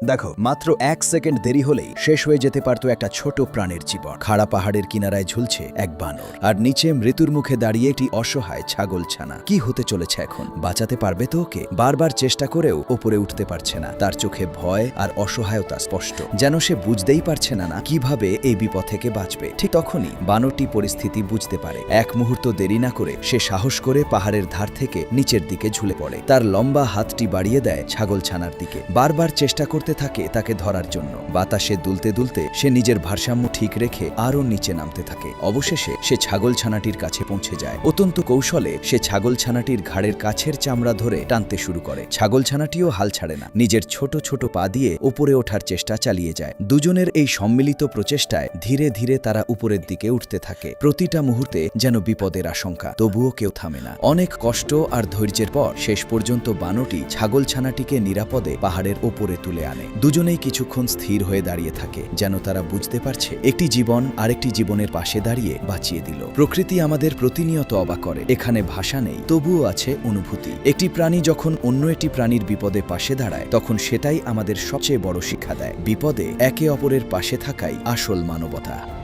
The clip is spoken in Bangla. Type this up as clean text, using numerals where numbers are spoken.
দেখো, মাত্র 1 সেকেন্ড দেরি হলেই শেষ হয়ে যেতে পারত একটা ছোট প্রাণের জীবন। খাড়া পাহাড়ের কিনারায় ঝুলছে এক বানর, আর নিচে মৃত্যুর মুখে দাঁড়িয়ে একটি অসহায় ছাগলছানা। কি হতে চলেছে এখন? বাঁচাতে পারবে তো ওকে? বারবার চেষ্টা করেও ওপরে উঠতে পারছে না। তার চোখে ভয় আর অসহায়তা স্পষ্ট, যেন সে বুঝতেই পারছে না কিভাবে এই বিপদ থেকে বাঁচবে। ঠিক তখনই বানরটি পরিস্থিতি বুঝতে পারে। এক মুহূর্ত দেরি না করে সে সাহস করে পাহাড়ের ধার থেকে নিচের দিকে ঝুলে পড়ে। তার লম্বা হাতটি বাড়িয়ে দেয় ছাগলছানার দিকে। বারবার চেষ্টা করতে থাকে তাকে ধরার জন্য। বাতাসে দুলতে দুলতে সে নিজের ভারসাম্য ঠিক রেখে আরও নিচে নামতে থাকে। অবশেষে সে ছাগলছানাটির কাছে পৌঁছে যায়। অত্যন্ত কৌশলে সে ছাগলছানাটির ঘাড়ের কাছের চামড়া ধরে টানতে শুরু করে। ছাগলছানাটিও হাল ছাড়ে না, নিজের ছোট ছোট পা দিয়ে উপরে ওঠার চেষ্টা চালিয়ে যায়। দুজনের এই সম্মিলিত প্রচেষ্টায় ধীরে ধীরে তারা উপরের দিকে উঠতে থাকে। প্রতিটা মুহূর্তে যেন বিপদের আশঙ্কা, তবুও কেউ থামে না। অনেক কষ্ট আর ধৈর্যের পর শেষ পর্যন্ত বানরটি ছাগলছানাটিকে নিরাপদে পাহাড়ের ওপরে তুলে আনে। দুজনেই কিছুক্ষণ স্থির হয়ে দাঁড়িয়ে থাকে, যেন তারা বুঝতে পারছে একটি জীবন আরেকটি জীবনের পাশে দাঁড়িয়ে বাঁচিয়ে দিল। প্রকৃতি আমাদের প্রতিনিয়ত অবাক করে। এখানে ভাষা নেই, তবুও আছে অনুভূতি। একটি প্রাণী যখন অন্য একটি প্রাণীর বিপদে পাশে দাঁড়ায়, তখন সেটাই আমাদের সবচেয়ে বড় শিক্ষা দেয়। বিপদে একে অপরের পাশে থাকাই আসল মানবতা।